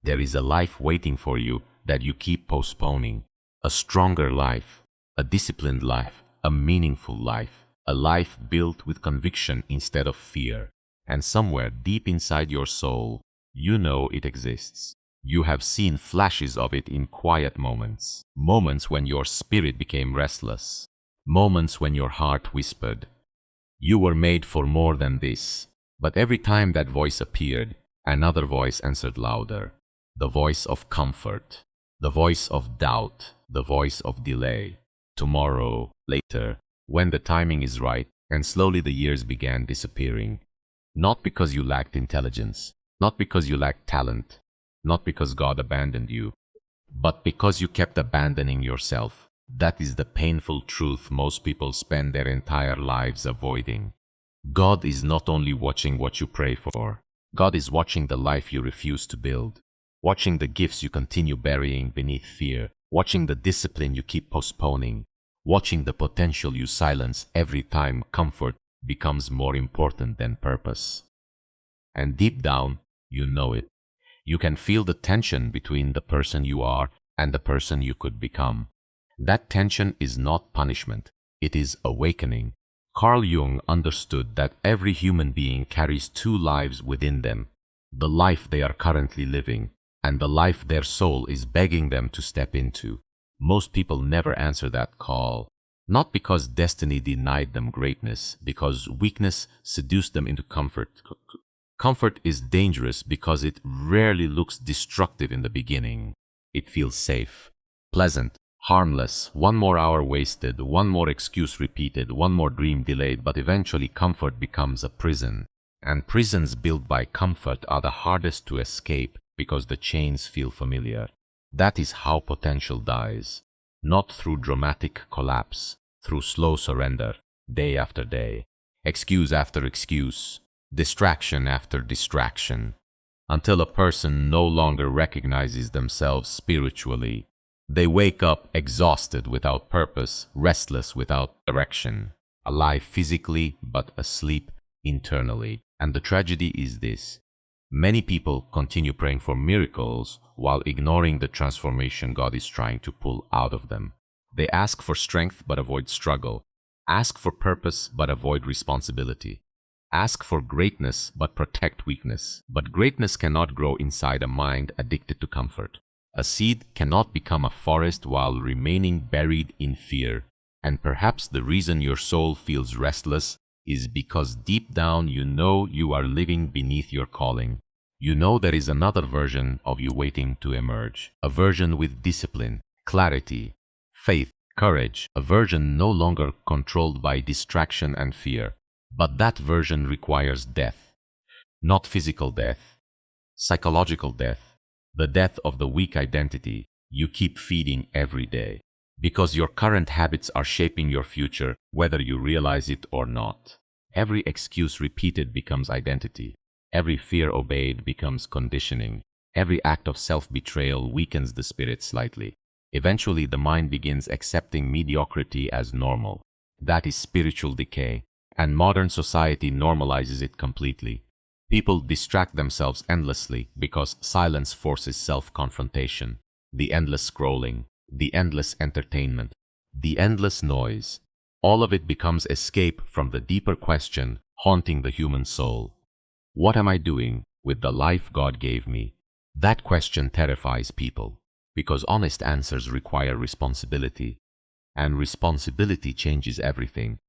There is a life waiting for you that you keep postponing. A stronger life, a disciplined life, a meaningful life, a life built with conviction instead of fear. And somewhere deep inside your soul, you know it exists. You have seen flashes of it in quiet moments, moments when your spirit became restless, moments when your heart whispered, "You were made for more than this." But every time that voice appeared, another voice answered louder, the voice of comfort, the voice of doubt, the voice of delay. Tomorrow, later, when the timing is right, and slowly the years began disappearing. Not because you lacked intelligence, not because you lacked talent, not because God abandoned you, but because you kept abandoning yourself. That is the painful truth most people spend their entire lives avoiding. God is not only watching what you pray for, God is watching the life you refuse to build, watching the gifts you continue burying beneath fear, watching the discipline you keep postponing, watching the potential you silence every time comfort becomes more important than purpose. And deep down, you know it. You can feel the tension between the person you are and the person you could become. That tension is not punishment, it is awakening. Carl Jung understood that every human being carries two lives within them, the life they are currently living and the life their soul is begging them to step into. Most people never answer that call, not because destiny denied them greatness, because weakness seduced them into comfort. Comfort is dangerous because it rarely looks destructive in the beginning. It feels safe, pleasant, harmless, one more hour wasted, one more excuse repeated, one more dream delayed, but eventually comfort becomes a prison. And prisons built by comfort are the hardest to escape because the chains feel familiar. That is how potential dies, not through dramatic collapse, through slow surrender, day after day, excuse after excuse, distraction after distraction, until a person no longer recognizes themselves spiritually. They wake up exhausted without purpose, restless without direction, alive physically but asleep internally. And the tragedy is this: many people continue praying for miracles while ignoring the transformation God is trying to pull out of them. They ask for strength but avoid struggle, ask for purpose but avoid responsibility, ask for greatness but protect weakness. But greatness cannot grow inside a mind addicted to comfort. A seed cannot become a forest while remaining buried in fear. And perhaps the reason your soul feels restless is because deep down you know you are living beneath your calling. You know there is another version of you waiting to emerge, a version with discipline, clarity, faith, courage, a version no longer controlled by distraction and fear. But that version requires death, not physical death, psychological death, the death of the weak identity you keep feeding every day. Because your current habits are shaping your future, whether you realize it or not. Every excuse repeated becomes identity. Every fear obeyed becomes conditioning. Every act of self-betrayal weakens the spirit slightly. Eventually, the mind begins accepting mediocrity as normal. That is spiritual decay, and modern society normalizes it completely. People distract themselves endlessly because silence forces self-confrontation. The endless scrolling, the endless entertainment, the endless noise, all of it becomes escape from the deeper question haunting the human soul. What am I doing with the life God gave me? That question terrifies people because honest answers require responsibility, and responsibility changes everything.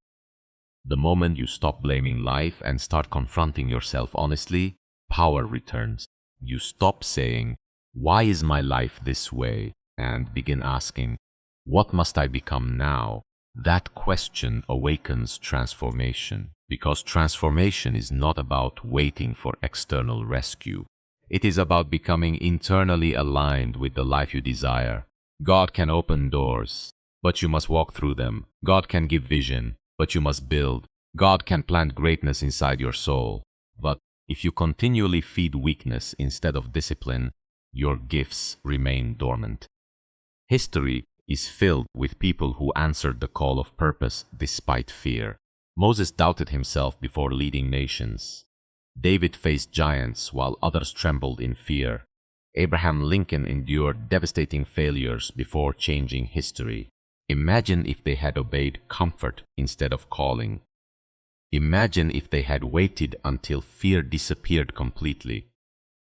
The moment you stop blaming life and start confronting yourself honestly, power returns. You stop saying, "Why is my life this way?" and begin asking, "What must I become now?" That question awakens transformation, because transformation is not about waiting for external rescue. It is about becoming internally aligned with the life you desire. God can open doors, but you must walk through them. God can give vision, but you must build. God can plant greatness inside your soul. But if you continually feed weakness instead of discipline, your gifts remain dormant. History is filled with people who answered the call of purpose despite fear. Moses doubted himself before leading nations. David faced giants while others trembled in fear. Abraham Lincoln endured devastating failures before changing history. Imagine if they had obeyed comfort instead of calling. Imagine if they had waited until fear disappeared completely.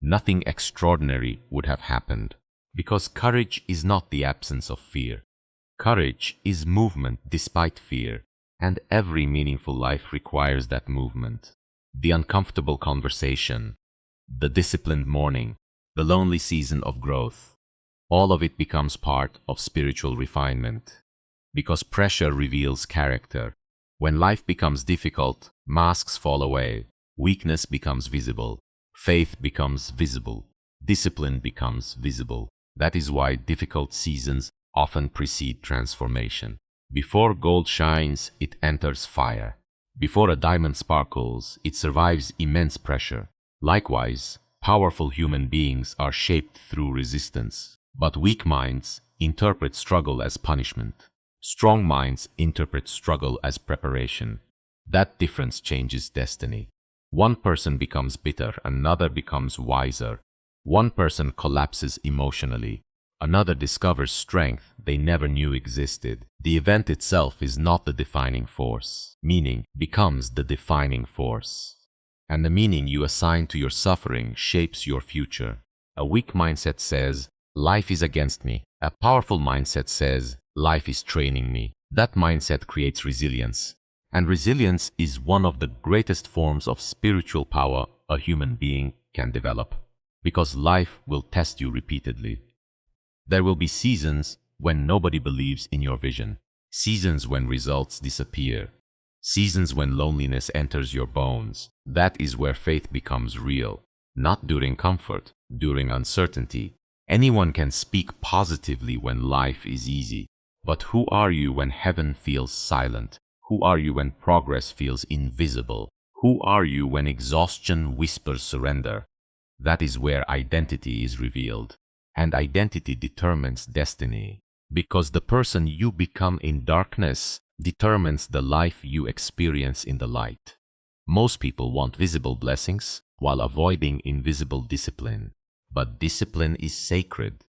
Nothing extraordinary would have happened, because courage is not the absence of fear. Courage is movement despite fear, and every meaningful life requires that movement. The uncomfortable conversation, the disciplined morning, the lonely season of growth, all of it becomes part of spiritual refinement. Because pressure reveals character. When life becomes difficult, masks fall away, weakness becomes visible, faith becomes visible, discipline becomes visible. That is why difficult seasons often precede transformation. Before gold shines, it enters fire. Before a diamond sparkles, it survives immense pressure. Likewise, powerful human beings are shaped through resistance, but weak minds interpret struggle as punishment. Strong minds interpret struggle as preparation. That difference changes destiny. One person becomes bitter, another becomes wiser. One person collapses emotionally, another discovers strength they never knew existed. The event itself is not the defining force. Meaning becomes the defining force. And the meaning you assign to your suffering shapes your future. A weak mindset says, life is against me. A powerful mindset says, life is training me. That mindset creates resilience. And resilience is one of the greatest forms of spiritual power a human being can develop. Because life will test you repeatedly. There will be seasons when nobody believes in your vision. Seasons when results disappear. Seasons when loneliness enters your bones. That is where faith becomes real. Not during comfort, during uncertainty. Anyone can speak positively when life is easy. But who are you when heaven feels silent? Who are you when progress feels invisible? Who are you when exhaustion whispers surrender? That is where identity is revealed. And identity determines destiny. Because the person you become in darkness determines the life you experience in the light. Most people want visible blessings while avoiding invisible discipline. But discipline is sacred.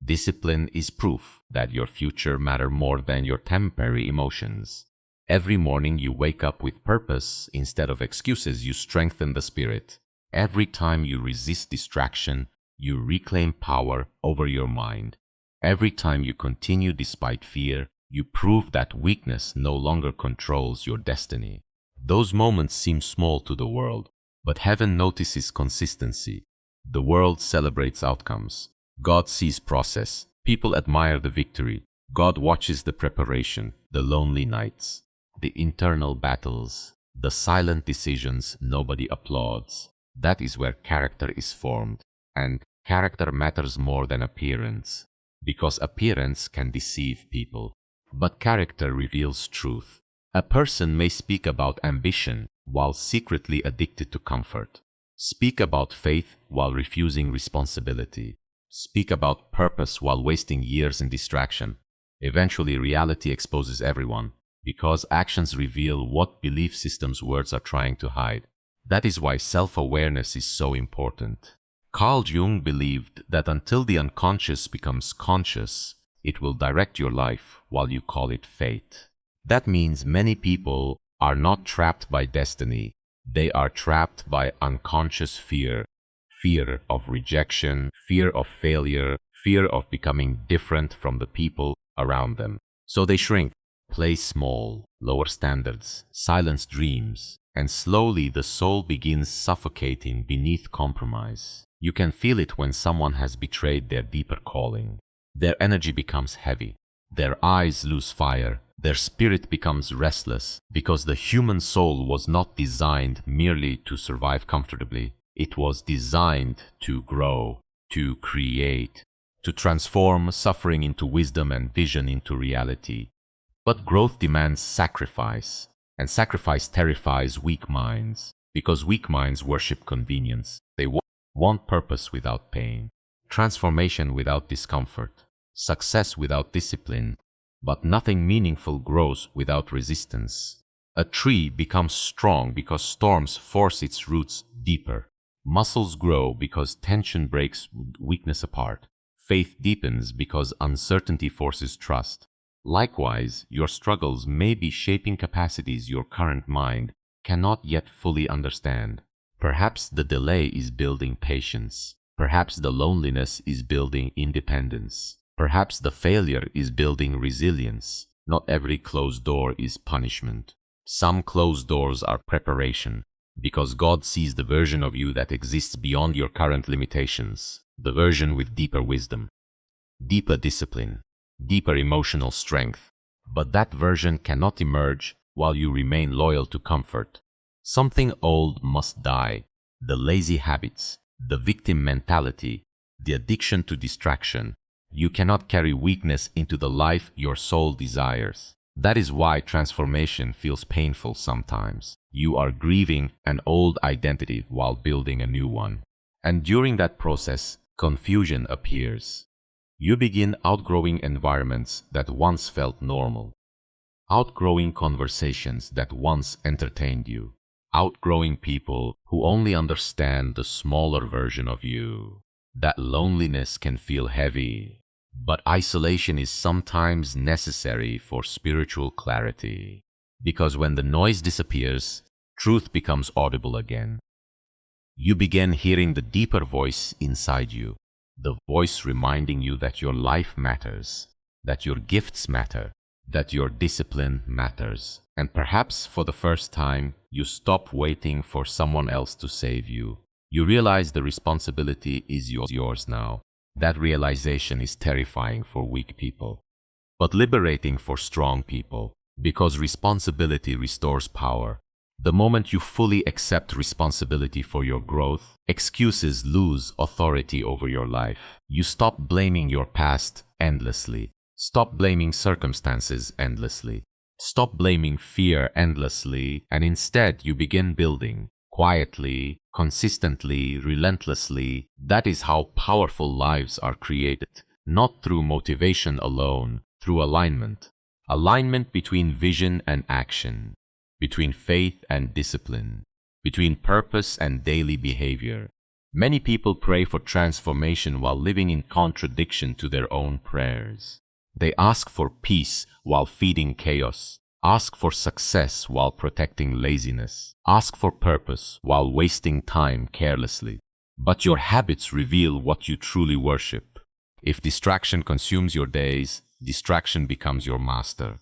Discipline is proof that your future matters more than your temporary emotions. Every morning you wake up with purpose instead of excuses, you strengthen the spirit. Every time you resist distraction, you reclaim power over your mind. Every time you continue despite fear, you prove that weakness no longer controls your destiny. Those moments seem small to the world, but heaven notices consistency. The world celebrates outcomes. God sees process. People admire the victory. God watches the preparation, the lonely nights, the internal battles, the silent decisions nobody applauds. That is where character is formed. And character matters more than appearance, because appearance can deceive people. But character reveals truth. A person may speak about ambition while secretly addicted to comfort. Speak about faith while refusing responsibility. Speak about purpose while wasting years in distraction. Eventually, reality exposes everyone, because actions reveal what belief systems words are trying to hide. That is why self-awareness is so important. Carl Jung believed that until the unconscious becomes conscious, it will direct your life while you call it fate. That means many people are not trapped by destiny. They are trapped by unconscious fear. Fear of rejection, fear of failure, fear of becoming different from the people around them. So they shrink, play small, lower standards, silence dreams, and slowly the soul begins suffocating beneath compromise. You can feel it when someone has betrayed their deeper calling. Their energy becomes heavy. Their eyes lose fire. Their spirit becomes restless, because the human soul was not designed merely to survive comfortably. It was designed to grow, to create, to transform suffering into wisdom and vision into reality. But growth demands sacrifice, and sacrifice terrifies weak minds, because weak minds worship convenience. They want purpose without pain, transformation without discomfort, success without discipline. But nothing meaningful grows without resistance. A tree becomes strong because storms force its roots deeper. Muscles grow because tension breaks weakness apart. Faith deepens because uncertainty forces trust. Likewise, your struggles may be shaping capacities your current mind cannot yet fully understand. Perhaps the delay is building patience. Perhaps the loneliness is building independence. Perhaps the failure is building resilience. Not every closed door is punishment. Some closed doors are preparation, because God sees the version of you that exists beyond your current limitations, the version with deeper wisdom, deeper discipline, deeper emotional strength. But that version cannot emerge while you remain loyal to comfort. Something old must die: the lazy habits, the victim mentality, the addiction to distraction. You cannot carry weakness into the life your soul desires. That is why transformation feels painful sometimes. You are grieving an old identity while building a new one. And during that process, confusion appears. You begin outgrowing environments that once felt normal, outgrowing conversations that once entertained you, outgrowing people who only understand the smaller version of you. That loneliness can feel heavy, but isolation is sometimes necessary for spiritual clarity. Because when the noise disappears, truth becomes audible again. You begin hearing the deeper voice inside you, the voice reminding you that your life matters, that your gifts matter, that your discipline matters. And perhaps for the first time, you stop waiting for someone else to save you. You realize the responsibility is yours now. That realization is terrifying for weak people, but liberating for strong people, because responsibility restores power. The moment you fully accept responsibility for your growth, excuses lose authority over your life. You stop blaming your past endlessly. Stop blaming circumstances endlessly. Stop blaming fear endlessly, and instead you begin building. Quietly, consistently, relentlessly. That is how powerful lives are created. Not through motivation alone, through alignment. Alignment between vision and action, between faith and discipline, between purpose and daily behavior. Many people pray for transformation while living in contradiction to their own prayers. They ask for peace while feeding chaos. Ask for success while protecting laziness. Ask for purpose while wasting time carelessly. But your habits reveal what you truly worship. If distraction consumes your days, distraction becomes your master.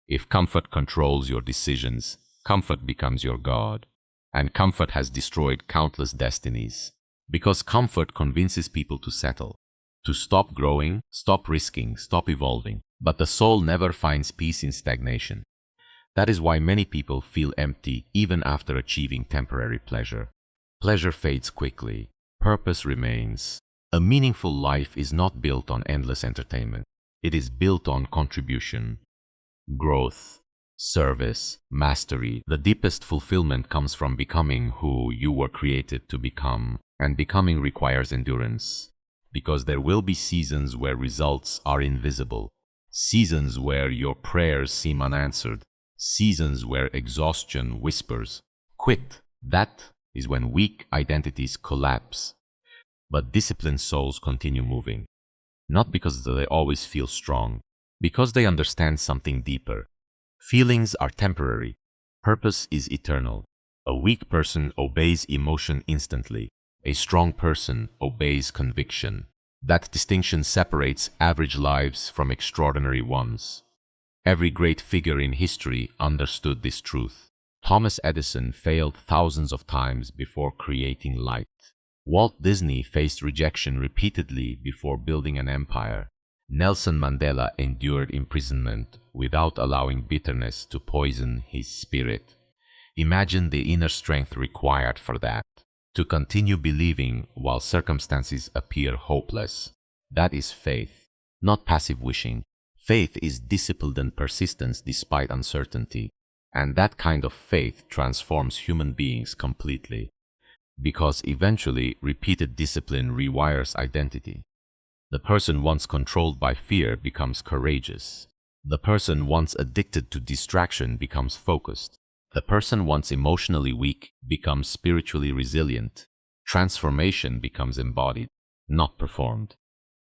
If comfort controls your decisions, comfort becomes your God. And comfort has destroyed countless destinies. Because comfort convinces people to settle, to stop growing, stop risking, stop evolving. But the soul never finds peace in stagnation. That is why many people feel empty even after achieving temporary pleasure. Pleasure fades quickly. Purpose remains. A meaningful life is not built on endless entertainment. It is built on contribution, growth, service, mastery. The deepest fulfillment comes from becoming who you were created to become, and becoming requires endurance. Because there will be seasons where results are invisible, seasons where your prayers seem unanswered, seasons where exhaustion whispers, "Quit." That is when weak identities collapse. But disciplined souls continue moving, not because they always feel strong, because they understand something deeper. Feelings are temporary. Purpose is eternal. A weak person obeys emotion instantly. A strong person obeys conviction. That distinction separates average lives from extraordinary ones. Every great figure in history understood this truth. Thomas Edison failed thousands of times before creating light. Walt Disney faced rejection repeatedly before building an empire. Nelson Mandela endured imprisonment without allowing bitterness to poison his spirit. Imagine the inner strength required for that. To continue believing while circumstances appear hopeless. That is faith, not passive wishing. Faith is disciplined and persistence despite uncertainty. And that kind of faith transforms human beings completely. Because eventually, repeated discipline rewires identity. The person once controlled by fear becomes courageous. The person once addicted to distraction becomes focused. The person once emotionally weak becomes spiritually resilient. Transformation becomes embodied, not performed.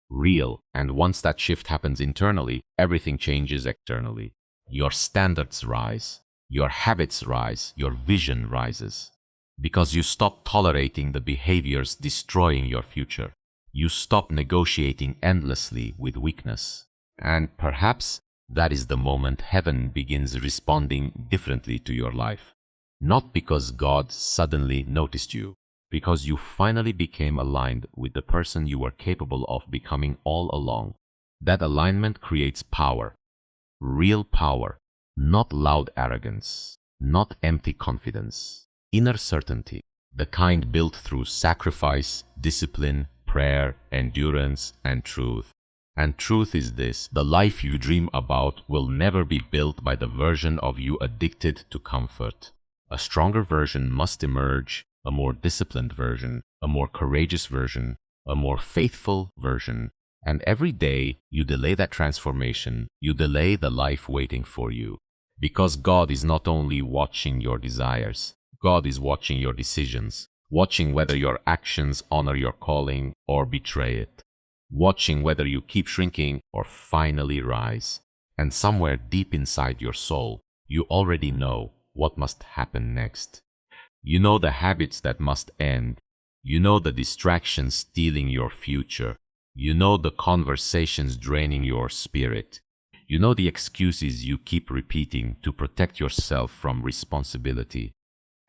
Real, and once that shift happens internally, everything changes externally. Your standards rise, your habits rise, your vision rises. Because you stop tolerating the behaviors destroying your future. You stop negotiating endlessly with weakness. And perhaps that is the moment heaven begins responding differently to your life. Not because God suddenly noticed you, because you finally became aligned with the person you were capable of becoming all along. That alignment creates power, real power, not loud arrogance, not empty confidence, inner certainty, the kind built through sacrifice, discipline, prayer, endurance, and truth. And truth is this: the life you dream about will never be built by the version of you addicted to comfort. A stronger version must emerge, a more disciplined version, a more courageous version, a more faithful version. And every day you delay that transformation, you delay the life waiting for you. Because God is not only watching your desires, God is watching your decisions, watching whether your actions honor your calling or betray it, watching whether you keep shrinking or finally rise. And somewhere deep inside your soul, you already know what must happen next. You know the habits that must end. You know the distractions stealing your future. You know the conversations draining your spirit. You know the excuses you keep repeating to protect yourself from responsibility.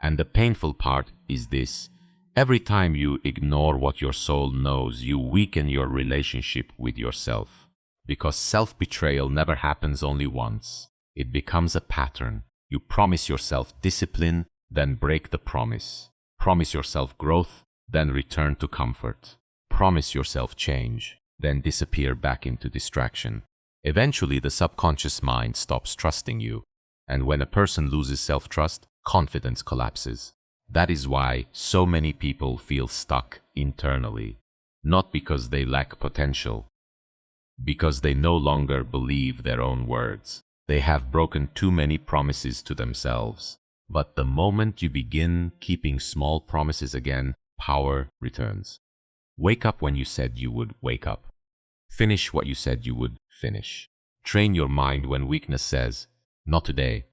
And the painful part is this: every time you ignore what your soul knows, you weaken your relationship with yourself. Because self-betrayal never happens only once. It becomes a pattern. You promise yourself discipline, then break the promise. Promise yourself growth, then return to comfort. Promise yourself change, then disappear back into distraction. Eventually, the subconscious mind stops trusting you. And when a person loses self-trust, confidence collapses. That is why so many people feel stuck internally. Not because they lack potential, because they no longer believe their own words. They have broken too many promises to themselves. But the moment you begin keeping small promises again, power returns. Wake up when you said you would wake up. Finish what you said you would finish. Train your mind when weakness says, "Not today."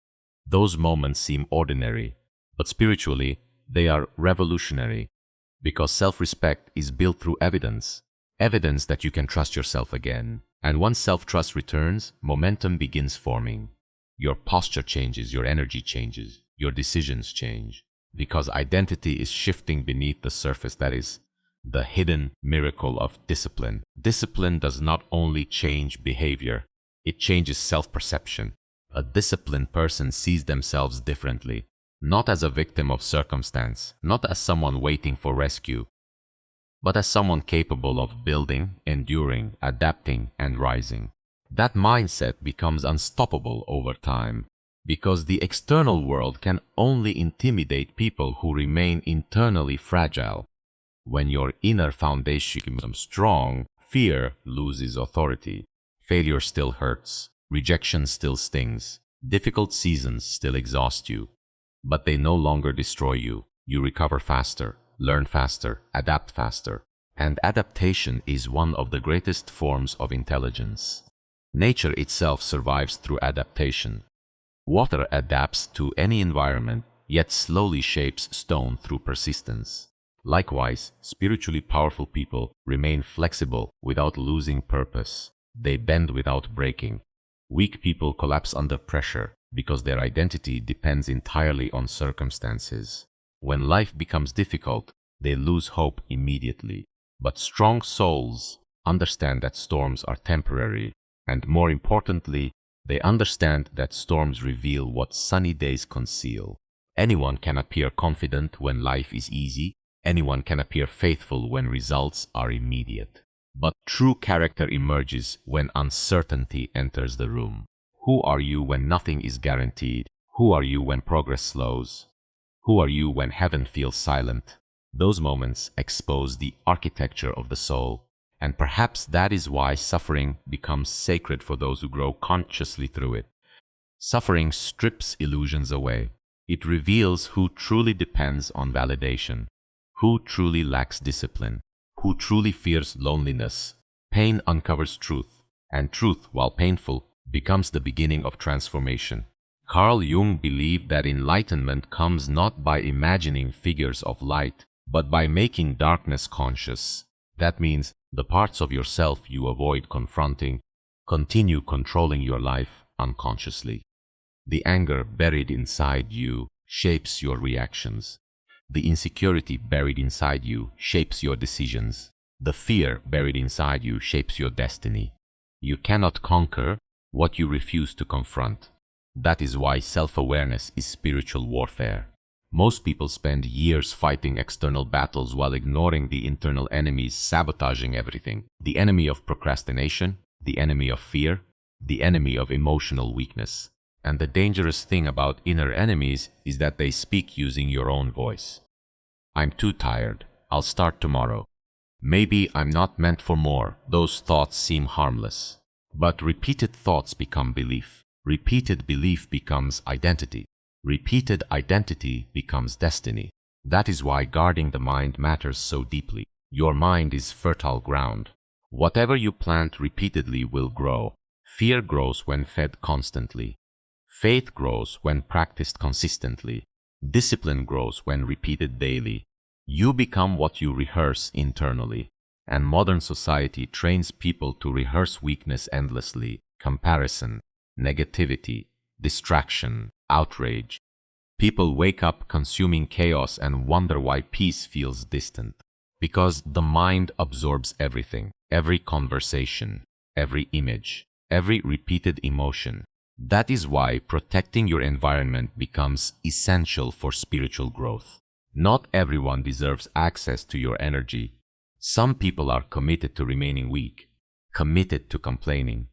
Those moments seem ordinary, but spiritually, they are revolutionary. Because self-respect is built through evidence. Evidence that you can trust yourself again. And once self-trust returns, momentum begins forming. Your posture changes, your energy changes, your decisions change. Because identity is shifting beneath the surface. That is the hidden miracle of discipline. Discipline does not only change behavior, it changes self-perception. A disciplined person sees themselves differently, not as a victim of circumstance, not as someone waiting for rescue, but as someone capable of building, enduring, adapting, and rising. That mindset becomes unstoppable over time, because the external world can only intimidate people who remain internally fragile. When your inner foundation becomes strong, fear loses authority. Failure still hurts, rejection still stings, difficult seasons still exhaust you, but they no longer destroy you. You recover faster, learn faster, adapt faster. And adaptation is one of the greatest forms of intelligence. Nature itself survives through adaptation. Water adapts to any environment, yet slowly shapes stone through persistence. Likewise, spiritually powerful people remain flexible without losing purpose. They bend without breaking. Weak people collapse under pressure because their identity depends entirely on circumstances. When life becomes difficult, they lose hope immediately. But strong souls understand that storms are temporary, and more importantly, they understand that storms reveal what sunny days conceal. Anyone can appear confident when life is easy. Anyone can appear faithful when results are immediate. But true character emerges when uncertainty enters the room. Who are you when nothing is guaranteed? Who are you when progress slows? Who are you when heaven feels silent? Those moments expose the architecture of the soul, and perhaps that is why suffering becomes sacred for those who grow consciously through it. Suffering strips illusions away. It reveals who truly depends on validation, Who truly lacks discipline? Who truly fears loneliness? Pain uncovers truth, and truth, while painful, becomes the beginning of transformation. Carl Jung believed that enlightenment comes not by imagining figures of light, but by making darkness conscious. That means the parts of yourself you avoid confronting continue controlling your life unconsciously. The anger buried inside you shapes your reactions. The insecurity buried inside you shapes your decisions. The fear buried inside you shapes your destiny. You cannot conquer what you refuse to confront. That is why self-awareness is spiritual warfare. Most people spend years fighting external battles while ignoring the internal enemies sabotaging everything. The enemy of procrastination, the enemy of fear, the enemy of emotional weakness. And the dangerous thing about inner enemies is that they speak using your own voice. I'm too tired. I'll start tomorrow. Maybe I'm not meant for more. Those thoughts seem harmless. But repeated thoughts become belief. Repeated belief becomes identity. Repeated identity becomes destiny. That is why guarding the mind matters so deeply. Your mind is fertile ground. Whatever you plant repeatedly will grow. Fear grows when fed constantly. Faith grows when practiced consistently. Discipline grows when repeated daily. You become what you rehearse internally. And modern society trains people to rehearse weakness endlessly. Comparison, negativity, distraction, outrage. People wake up consuming chaos and wonder why peace feels distant. Because the mind absorbs everything, every conversation, every image, every repeated emotion. That is why protecting your environment becomes essential for spiritual growth. Not everyone deserves access to your energy. Some people are committed to remaining weak, committed to complaining,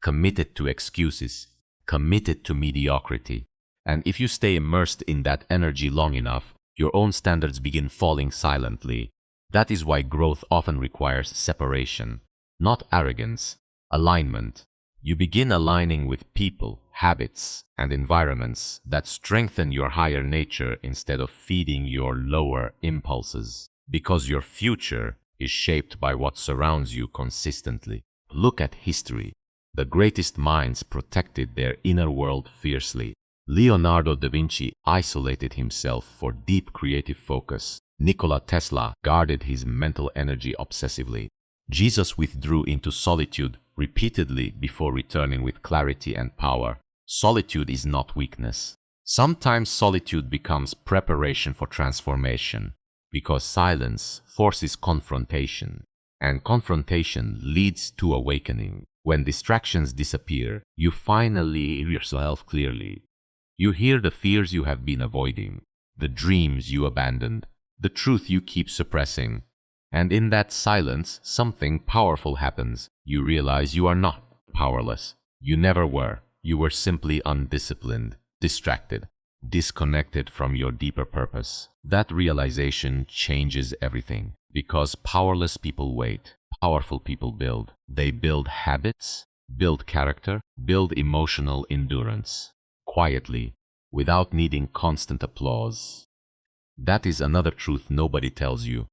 committed to excuses, committed to mediocrity. And if you stay immersed in that energy long enough, your own standards begin falling silently. That is why growth often requires separation, not arrogance, alignment. You begin aligning with people, habits, and environments that strengthen your higher nature instead of feeding your lower impulses. Because your future is shaped by what surrounds you consistently. Look at history. The greatest minds protected their inner world fiercely. Leonardo da Vinci isolated himself for deep creative focus. Nikola Tesla guarded his mental energy obsessively. Jesus withdrew into solitude repeatedly before returning with clarity and power. Solitude is not weakness. Sometimes solitude becomes preparation for transformation, because silence forces confrontation, and confrontation leads to awakening. When distractions disappear, you finally hear yourself clearly. You hear the fears you have been avoiding, the dreams you abandoned, the truth you keep suppressing. And in that silence, something powerful happens. You realize you are not powerless. You never were. You were simply undisciplined, distracted, disconnected from your deeper purpose. That realization changes everything, because powerless people wait. Powerful people build. They build habits, build character, build emotional endurance, quietly, without needing constant applause. That is another truth nobody tells you.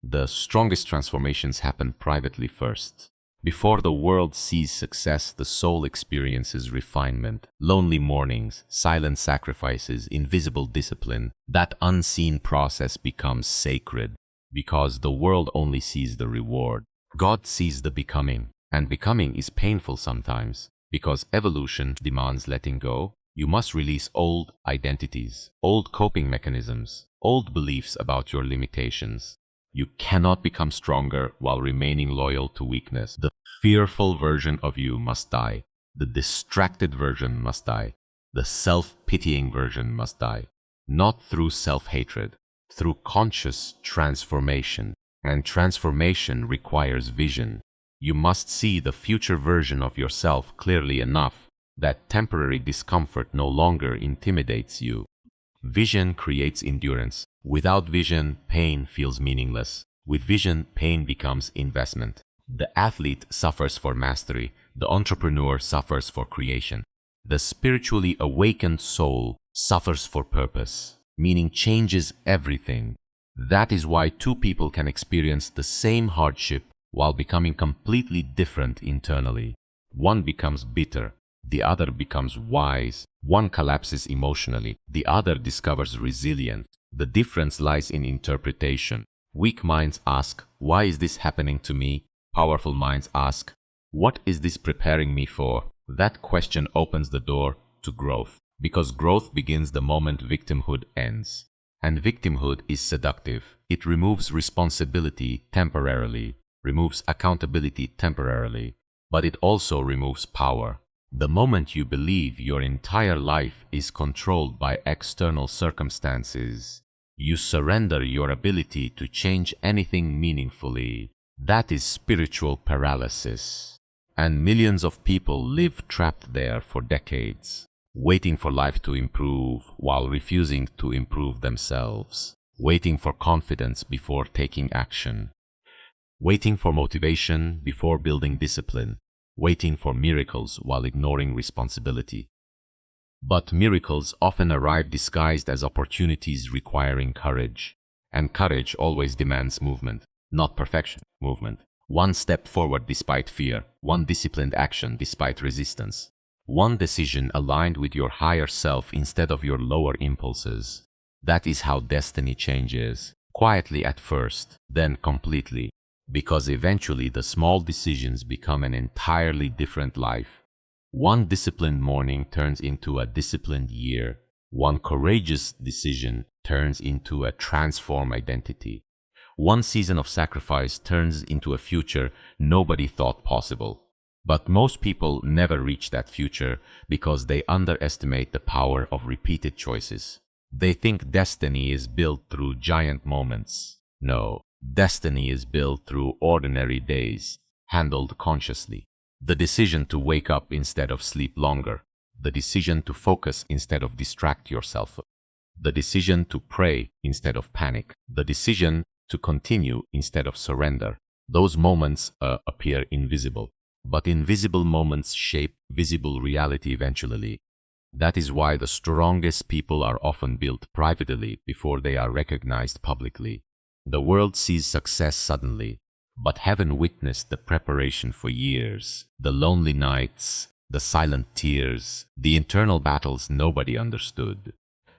The strongest transformations happen privately first. Before the world sees success, the soul experiences refinement, lonely mornings, silent sacrifices, invisible discipline. That unseen process becomes sacred, because the world only sees the reward. God sees the becoming, and becoming is painful sometimes, because evolution demands letting go. You must release old identities, old coping mechanisms, old beliefs about your limitations. You cannot become stronger while remaining loyal to weakness. The fearful version of you must die. The distracted version must die. The self-pitying version must die. Not through self-hatred, through conscious transformation. And transformation requires vision. You must see the future version of yourself clearly enough that temporary discomfort no longer intimidates you. Vision creates endurance. Without vision, pain feels meaningless. With vision, pain becomes investment. The athlete suffers for mastery. The entrepreneur suffers for creation. The spiritually awakened soul suffers for purpose. Meaning changes everything. That is why two people can experience the same hardship while becoming completely different internally. One becomes bitter, the other becomes wise. One collapses emotionally, the other discovers resilience. The difference lies in interpretation. Weak minds ask, "Why is this happening to me?" Powerful minds ask, "What is this preparing me for?" That question opens the door to growth, because growth begins the moment victimhood ends. And victimhood is seductive. It removes responsibility temporarily, removes accountability temporarily, but it also removes power. The moment you believe your entire life is controlled by external circumstances, you surrender your ability to change anything meaningfully. That is spiritual paralysis. And millions of people live trapped there for decades, waiting for life to improve while refusing to improve themselves, waiting for confidence before taking action, waiting for motivation before building discipline, waiting for miracles while ignoring responsibility. But miracles often arrive disguised as opportunities requiring courage, and courage always demands movement, not perfection, movement. One step forward despite fear, one disciplined action despite resistance, one decision aligned with your higher self instead of your lower impulses. That is how destiny changes, quietly at first, then completely, because eventually the small decisions become an entirely different life. One disciplined morning turns into a disciplined year. One courageous decision turns into a transformed identity. One season of sacrifice turns into a future nobody thought possible. But most people never reach that future because they underestimate the power of repeated choices. They think destiny is built through giant moments. No, destiny is built through ordinary days, handled consciously. The decision to wake up instead of sleep longer. The decision to focus instead of distract yourself. The decision to pray instead of panic. The decision to continue instead of surrender. Those moments appear invisible, but invisible moments shape visible reality eventually. That is why the strongest people are often built privately before they are recognized publicly. The world sees success suddenly, but heaven witnessed the preparation for years, the lonely nights, the silent tears, the internal battles nobody understood.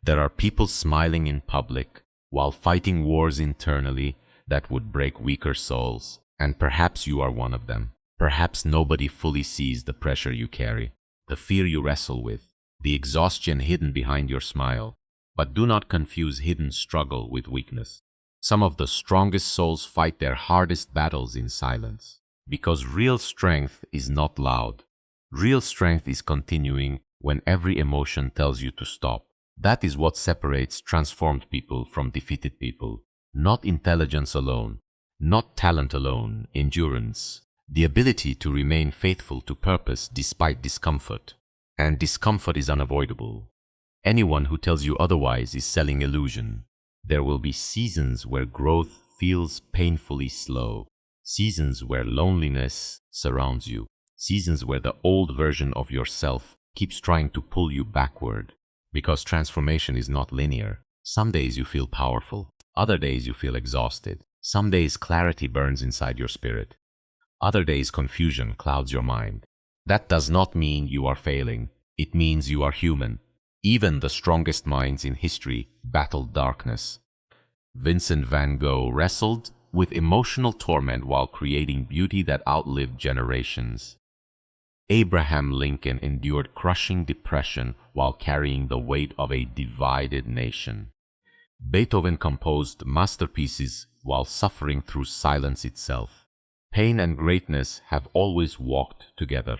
There are people smiling in public while fighting wars internally that would break weaker souls, and perhaps you are one of them. Perhaps nobody fully sees the pressure you carry, the fear you wrestle with, the exhaustion hidden behind your smile. But do not confuse hidden struggle with weakness. Some of the strongest souls fight their hardest battles in silence, because real strength is not loud. Real strength is continuing when every emotion tells you to stop. That is what separates transformed people from defeated people. Not intelligence alone, not talent alone, endurance. The ability to remain faithful to purpose despite discomfort. And discomfort is unavoidable. Anyone who tells you otherwise is selling illusion. There will be seasons where growth feels painfully slow, seasons where loneliness surrounds you, seasons where the old version of yourself keeps trying to pull you backward. Because transformation is not linear. Some days you feel powerful, other days you feel exhausted. Some days clarity burns inside your spirit, other days confusion clouds your mind. That does not mean you are failing, it means you are human. Even the strongest minds in history battled darkness. Vincent van Gogh wrestled with emotional torment while creating beauty that outlived generations. Abraham Lincoln endured crushing depression while carrying the weight of a divided nation. Beethoven composed masterpieces while suffering through silence itself. Pain and greatness have always walked together.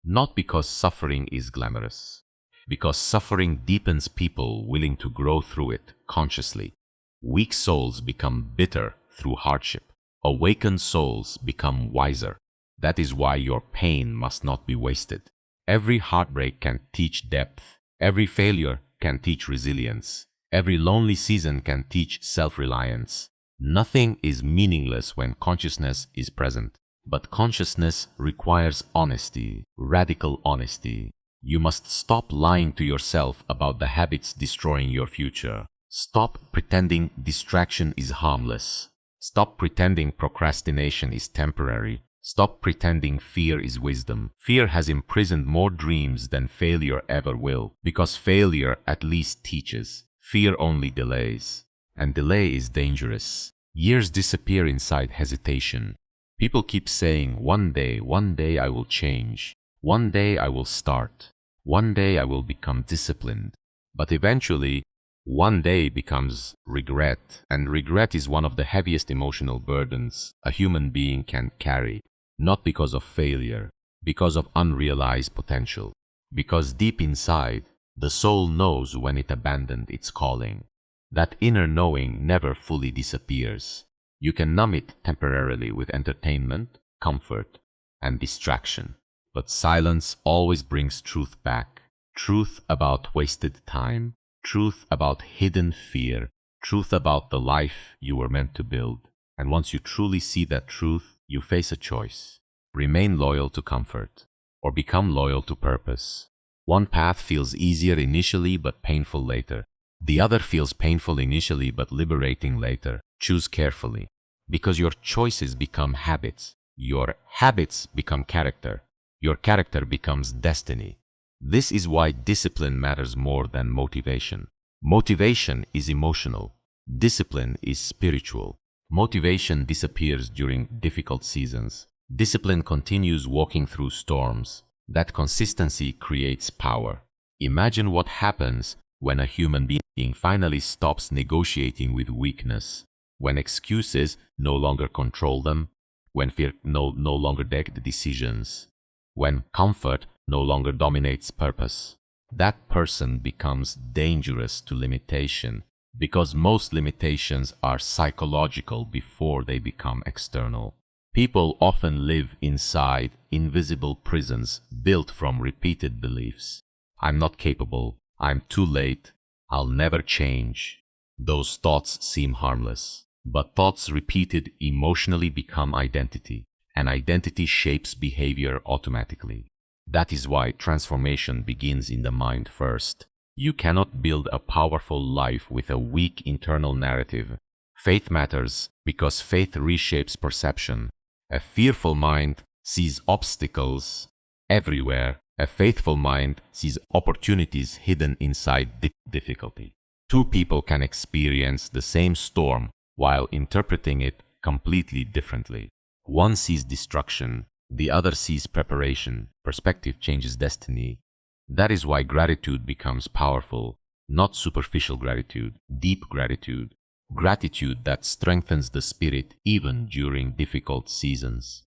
Not because suffering is glamorous, because suffering deepens people willing to grow through it consciously. Weak souls become bitter through hardship. Awakened souls become wiser. That is why your pain must not be wasted. Every heartbreak can teach depth. Every failure can teach resilience. Every lonely season can teach self-reliance. Nothing is meaningless when consciousness is present. But consciousness requires honesty, radical honesty. You must stop lying to yourself about the habits destroying your future. Stop pretending distraction is harmless. Stop pretending procrastination is temporary. Stop pretending fear is wisdom. Fear has imprisoned more dreams than failure ever will, because failure at least teaches. Fear only delays, and delay is dangerous. Years disappear inside hesitation. People keep saying, one day I will change. One day I will start. One day I will become disciplined. But eventually, one day becomes regret, and regret is one of the heaviest emotional burdens a human being can carry, not because of failure, because of unrealized potential. Because deep inside, the soul knows when it abandoned its calling. That inner knowing never fully disappears. You can numb it temporarily with entertainment, comfort, and distraction. But silence always brings truth back. Truth about wasted time, truth about hidden fear, truth about the life you were meant to build. And once you truly see that truth, you face a choice. Remain loyal to comfort, or become loyal to purpose. One path feels easier initially but painful later. The other feels painful initially but liberating later. Choose carefully, because your choices become habits. Your habits become character. Your character becomes destiny. This is why discipline matters more than motivation. Motivation is emotional. Discipline is spiritual. Motivation disappears during difficult seasons. Discipline continues walking through storms. That consistency creates power. Imagine what happens when a human being finally stops negotiating with weakness, when excuses no longer control them, when fear no longer dictates decisions, when comfort no longer dominates purpose. That person becomes dangerous to limitation, because most limitations are psychological before they become external. People often live inside invisible prisons built from repeated beliefs. I'm not capable. I'm too late. I'll never change. Those thoughts seem harmless, but thoughts repeated emotionally become identity, and identity shapes behavior automatically. That is why transformation begins in the mind first. You cannot build a powerful life with a weak internal narrative. Faith matters because faith reshapes perception. A fearful mind sees obstacles everywhere. A faithful mind sees opportunities hidden inside difficulty. Two people can experience the same storm while interpreting it completely differently. One sees destruction, the other sees preparation. Perspective changes destiny. That is why gratitude becomes powerful, not superficial gratitude, deep gratitude. Gratitude that strengthens the spirit even during difficult seasons.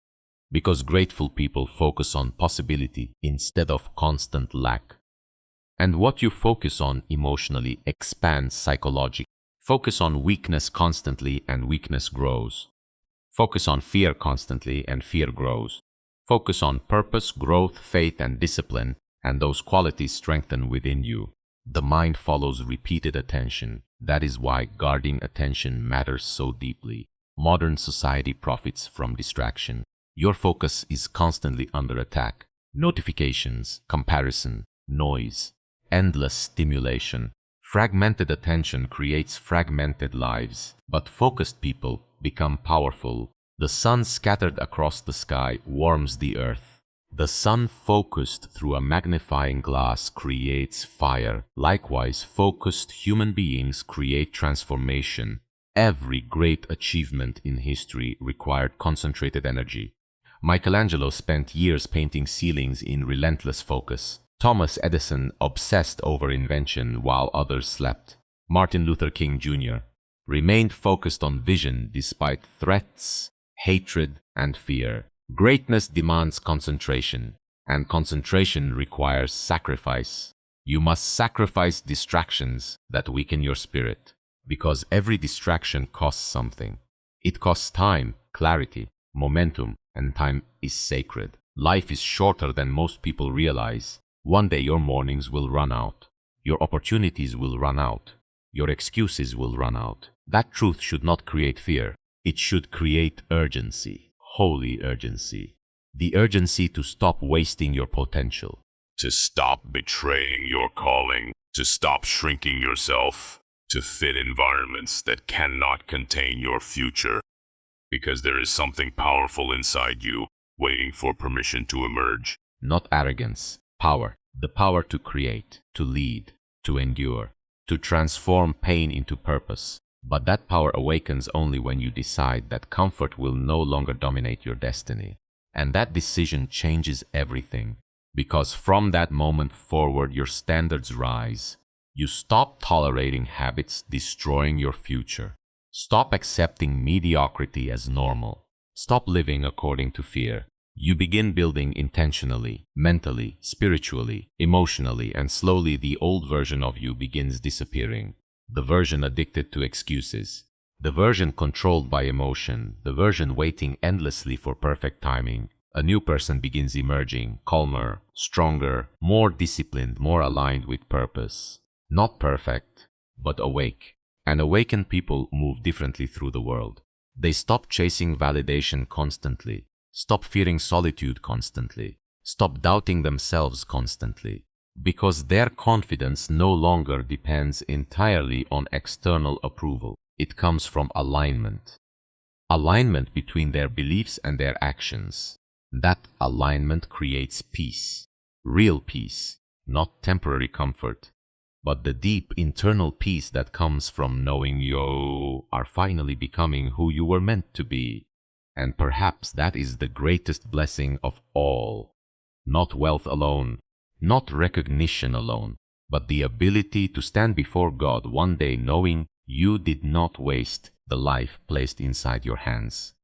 Because grateful people focus on possibility instead of constant lack. And what you focus on emotionally expands psychologically. Focus on weakness constantly and weakness grows. Focus on fear constantly and fear grows. Focus on purpose, growth, faith, and discipline, and those qualities strengthen within you. The mind follows repeated attention. That is why guarding attention matters so deeply. Modern society profits from distraction. Your focus is constantly under attack. Notifications, comparison, noise, endless stimulation. Fragmented attention creates fragmented lives, but focused people become powerful. The sun scattered across the sky warms the earth. The sun focused through a magnifying glass creates fire. Likewise, focused human beings create transformation. Every great achievement in history required concentrated energy. Michelangelo spent years painting ceilings in relentless focus. Thomas Edison obsessed over invention while others slept. Martin Luther King Jr. remained focused on vision despite threats, hatred, and fear. Greatness demands concentration, and concentration requires sacrifice. You must sacrifice distractions that weaken your spirit, because every distraction costs something. It costs time, clarity, momentum, and time is sacred. Life is shorter than most people realize. One day your mornings will run out. Your opportunities will run out. Your excuses will run out. That truth should not create fear. It should create urgency, holy urgency. The urgency to stop wasting your potential. To stop betraying your calling, to stop shrinking yourself, to fit environments that cannot contain your future, because there is something powerful inside you waiting for permission to emerge. Not arrogance, power. The power to create, to lead, to endure, to transform pain into purpose. But that power awakens only when you decide that comfort will no longer dominate your destiny. And that decision changes everything, because from that moment forward your standards rise. You stop tolerating habits destroying your future. Stop accepting mediocrity as normal. Stop living according to fear. You begin building intentionally, mentally, spiritually, emotionally, and slowly the old version of you begins disappearing. The version addicted to excuses, the version controlled by emotion, the version waiting endlessly for perfect timing. A new person begins emerging, calmer, stronger, more disciplined, more aligned with purpose. Not perfect, but awake. And awakened people move differently through the world. They stop chasing validation constantly, stop fearing solitude constantly, stop doubting themselves constantly, because their confidence no longer depends entirely on external approval. It comes from alignment. Alignment between their beliefs and their actions. That alignment creates peace, real peace, not temporary comfort, but the deep internal peace that comes from knowing you are finally becoming who you were meant to be. And perhaps that is the greatest blessing of all. Not wealth alone, not recognition alone, but the ability to stand before God one day knowing you did not waste the life placed inside your hands.